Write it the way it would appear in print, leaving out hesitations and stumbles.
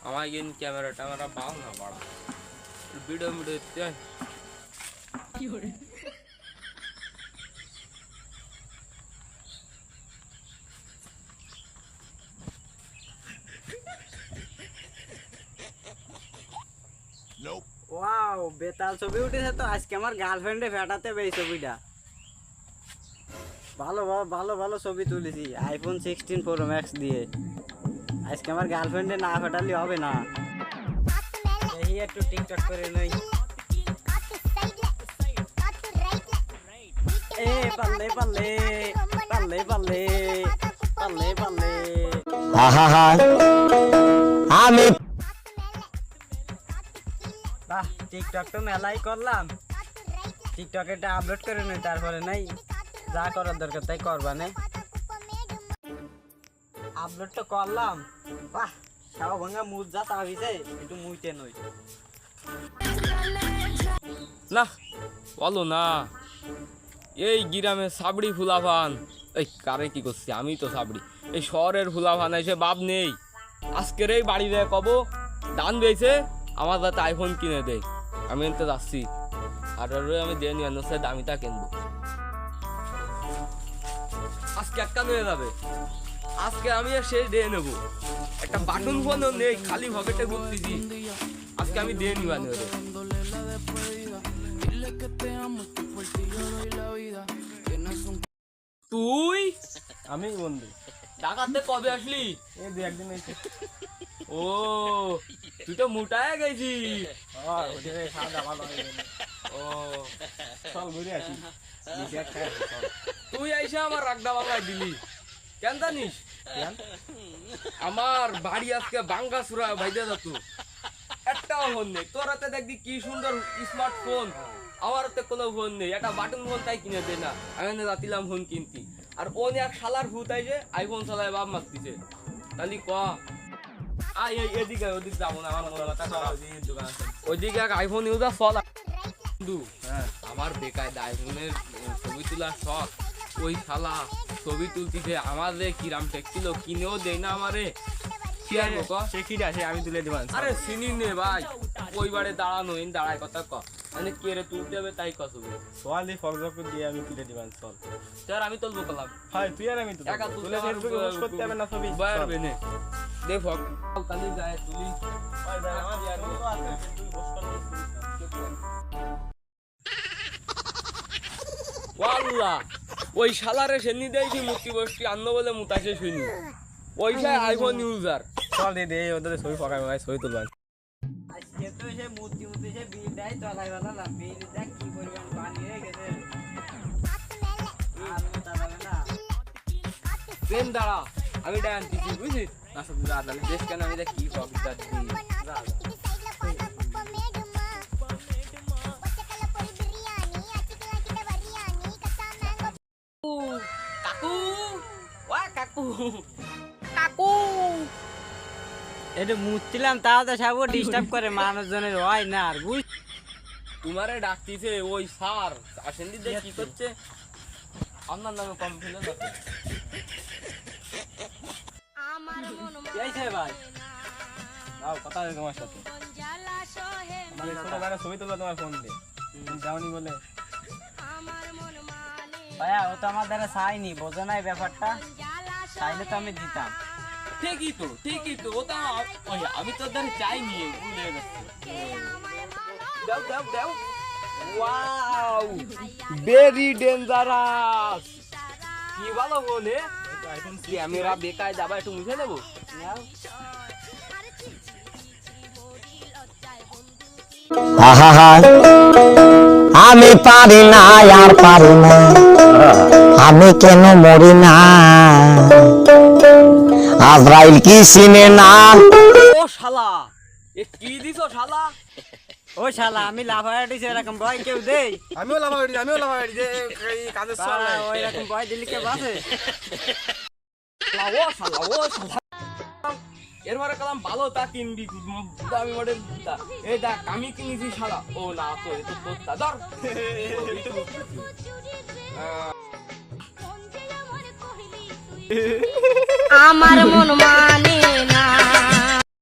আমার গিয়ে ক্যামেরা ট্যামেরা পাও না বাড়া ভিডিও ভিডিও কি করে ওয়াও বেতাল ছবি উঠেছে তো আজকে আমার গার্লফ্রেন্ডে ফেটাতে হবে এই ছবিটা ভালো ভালো ভালো ছবি তুলেছি আইফোন 16 প্রো ম্যাক্স দিয়ে আজকে আমার গার্লফ্রেন্ডে না ফেটালে হবে না এই একটু টিকটক করে নই এ পাল্লে পাল্লে পাল্লে পাল্লে পাল্লে পাল্লে আহা আমি বাহ টিকটক তো মেলাই করলাম টিকটক এটা আপলোড করে নই তারপরে নাই যা করার দরকার তাই করবা না আপলোড তো করলাম বাহ সব ভাঙা মুজ যা তাবিছে একটু মুইতে নই না বলো না এই গ্রামে সাবড়ি ফুলাভান এই কারে কি করছি আমি তো সাবড়ি এই শহরের ফুলাভান এসে বাপ নেই আজকের এই বাড়ি দেয় কব দান দিয়েছে আমার যাতে আইফোন কিনে দেয় আমি এনতে যাচ্ছি আর আমি দিয়ে নিয়ে আনছে দামিটা কিনবো আজকে একটা নিয়ে যাবে আজকে আমি শেষ দিয়ে নেবো একটা বাটন ফোনও নেই খালি পকেটে ঘুরতেছি আজকে আমি দিয়ে নিবা নেব তুই আমি বন্ধু ঢাকাতে কবে আসলি এই দু একদিন হয়েছে ও তুই তো মোটায় গেছি ও চল ঘুরে আসি তুই আইসা আমার রাগদা বাংলায় দিলি কেন জানিস আমার বাড়ি আজকে বাঙ্গা সুরা ভাইদে যাতো একটাও ফোন নেই তোর হাতে দেখবি কি সুন্দর স্মার্টফোন আমার হাতে কোনো ফোন নেই একটা বাটন ফোন তাই কিনে দে না আমি যাতিলাম ফোন কিনতি আর ও এক শালার ভূত আইছে আইফোন চালায় বাপ মারতিছে তাহলে ক এদিকে ওদিকে যাবো না আমার মনে কথা ওইদিকে এক আইফোন ইউজার চল বন্ধু আমার বেকায়দা আইফোনের ছবি তোলার শখ ওই শালা ছবি তুলতিছে আমাদের কিরাম টেকছিল কিনেও দেয় না আমারে কি আর সে কি আছে আমি তুলে দেব আরে চিনি নে ভাই ওই বারে দাঁড়ানো ইন দাঁড়ায় কথা ক মানে কে রে তুলতে হবে তাই কত সোয়াল দিয়ে ফরজক দিয়ে আমি তুলে দেব চল স্যার আমি তুলবো কলাম হয় তুই আর আমি একা তুলে ফেসবুকে পোস্ট করতে হবে না ছবি বাইরে নে দেখো কালি যায় তুলি ওয়াল্লাহ ওই শালারে সেনি দেইছি মুক্তি বস্তি আন্ন বলে মুতাছে শুনি ওইটাই আইফোন ইউজার চল দে ওদের ছবি পকাই পকাই ছবি তুলবা আজকে তো সে মূর্তি মূর্তি সে বিল দেয় তলায় বেলা না বিল দেখ কি পরিমাণ পানি হয়ে গেছে আর মোটা যাবে না ট্রেন দাঁড়া আমি ডান দিছি বুঝছিস না সব দাদা দেশ কেন আমি দেখ কি ফক দাদি কাকু ওয়া কাকু কাকু এটা মুতছিলাম তাও তো সব ডিস্টার্ব করে মানুষজনের হয় না আর বুঝ তোমারে ডাকতিছে ওই স্যার আসেন দি দেখ কি করছে আপনার নামে কম ফেলে যাচ্ছে এই সে ভাই দাও কথা আছে তোমার সাথে মানে ছোটবেলায় ছবি তুলবা তোমার ফোন দিয়ে যাওনি বলে ভাইয়া ও তো আমার দ্বারা চাইনি বোঝো নাই ব্যাপারটা চাইলে তো আমি দিতাম ঠিকই তো ওটা আমি তো ধরে চাইনি ভুলে গেছি দাও দাও দাও ওয়াও ভেরি ডেঞ্জারাস কি ভালো বলে ক্যামেরা বেকায় যাবা একটু মুছে নেবো আহা আমি পারি না আর পারি না আমি কেন মরি না আজরাইল কি চিনে না ও শালা এ কি দিছো শালা ও শালা আমি লাফায়া দিছি এরকম ভয় কেউ দেই আমিও লাভাড়ি যে এই কাজের চল শালা ওই রকম ভয় দিলি কে বাসে ও শালা এরপরে কালাম ভালো তা কিনবি দামি মডেল এই দেখ আমি কিনেছি শালা ও না তো এ তো তোর তা ধর আমার মন